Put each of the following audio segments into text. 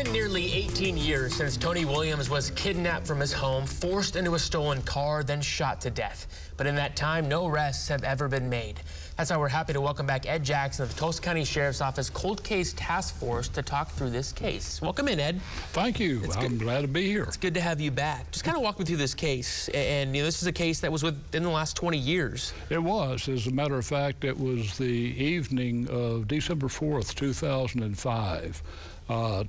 been nearly 18 years since Tony Williams was kidnapped from his home, forced into a stolen car, then shot to death. But in that time, no arrests have ever been made. That's why we're happy to welcome back Ed Jackson of the Tulsa County Sheriff's Office Cold Case Task Force to talk through this case. Welcome in, Ed. Thank you. I'm glad to be here. It's good to have you back. Just kind of walk me through this case. And this is a case that was within the last 20 years. It was. As a matter of fact, it was the evening of December 4th, 2005.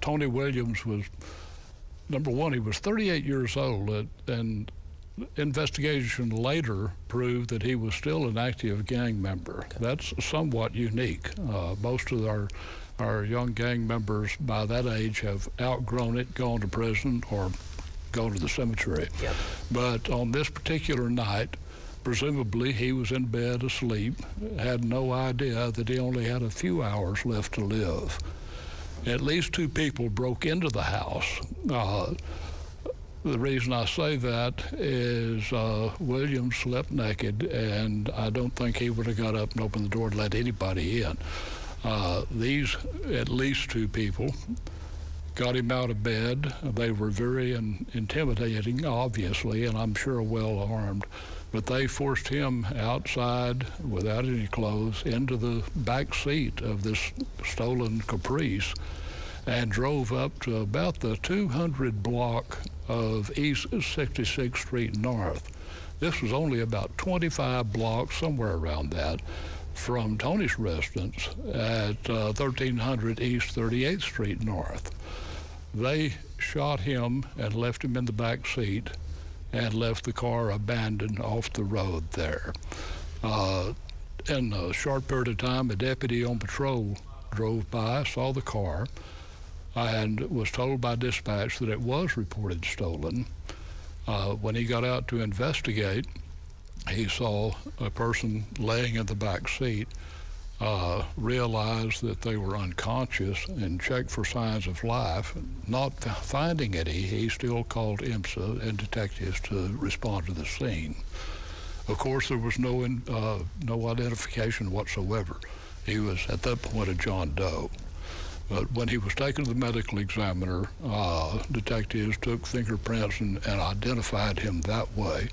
Tony Williams was, number one, he was 38 years old, and investigation later proved that he was still an active gang member. Okay. That's somewhat unique. Most of our young gang members by that age have outgrown it, gone to prison, or gone to the cemetery. Yep. But on this particular night, presumably he was in bed asleep, had no idea that he only had a few hours left to live. At least two people broke into the house. The reason I say that is Williams slept naked, and I don't think he would have got up and opened the door to let anybody in. These at least two people got him out of bed. They were very intimidating, obviously, and I'm sure well armed. But they forced him outside without any clothes into the back seat of this stolen Caprice and drove up to about the 200 block of East 66th Street North. This was only about 25 blocks, somewhere around that, from Tony's residence at 1300 East 38th Street North. They shot him and left him in the back seat and left the car abandoned off the road there. In a short period of time, a deputy on patrol drove by, saw the car, and was told by dispatch that it was reported stolen. When he got out to investigate, he saw a person laying in the back seat, realized that they were unconscious, and checked for signs of life. Not finding any, he still called IMSA and detectives to respond to the scene. Of course, there was no identification whatsoever. He was at that point a John Doe. But when he was taken to the medical examiner, detectives took fingerprints and identified him that way.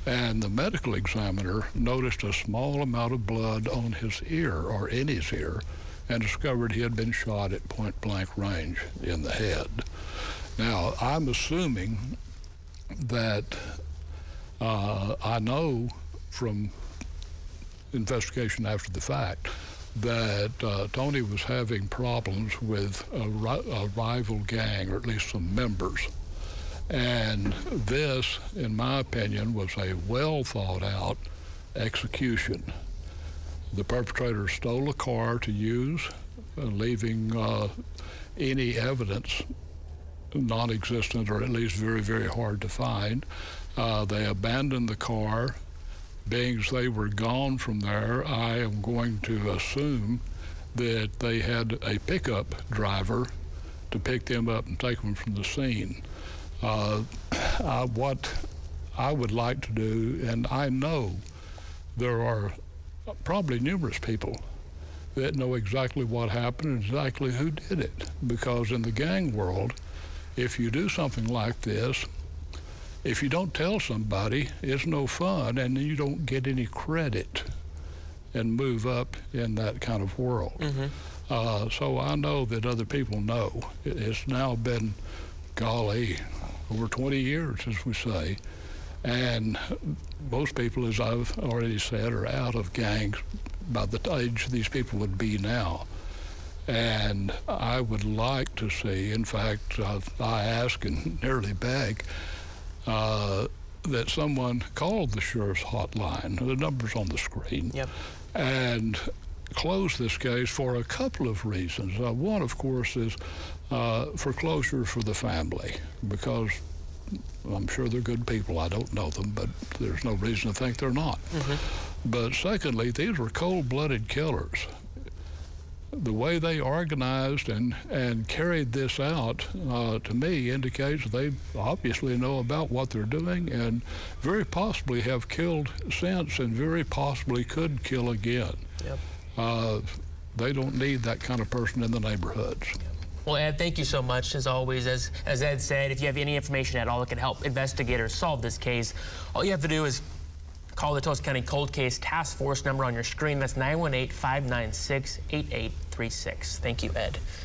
And the medical examiner noticed a small amount of blood on his ear, or in his ear, and discovered he had been shot at point-blank range in the head. Now, I'm assuming that I know from investigation after the fact that Tony was having problems with a rival gang, or at least some members. And this, in my opinion, was a well-thought-out execution. The perpetrator stole a car to use, leaving any evidence non-existent, or at least very, very hard to find. They abandoned the car. Being as they were gone from there, I am going to assume that they had a pickup driver to pick them up and take them from the scene. What I would like to do, and I know there are probably numerous people that know exactly what happened and exactly who did it, because in the gang world, if you do something like this, if you don't tell somebody, it's no fun, and you don't get any credit and move up in that kind of world. Mm-hmm. So I know that other people know. It's now been, golly, over 20 years, as we say, and most people, as I've already said, are out of gangs by the age these people would be now. And I would like to see, in fact, I ask and nearly beg, that someone called the sheriff's hotline, the number's on the screen, yep, and close this case for a couple of reasons. One, of course, is foreclosure for the family, because I'm sure they're good people. I don't know them, but there's no reason to think they're not. Mm-hmm. But secondly, these were cold-blooded killers. The way they organized and carried this out, to me, indicates they obviously know about what they're doing and very possibly have killed since and very possibly could kill again. Yep. They don't need that kind of person in the neighborhoods. Well, Ed, thank you so much. As always, as Ed said, if you have any information at all that can help investigators solve this case, all you have to do is call the Tulsa County Cold Case Task Force number on your screen. That's 918-596-8836. Thank you, Ed.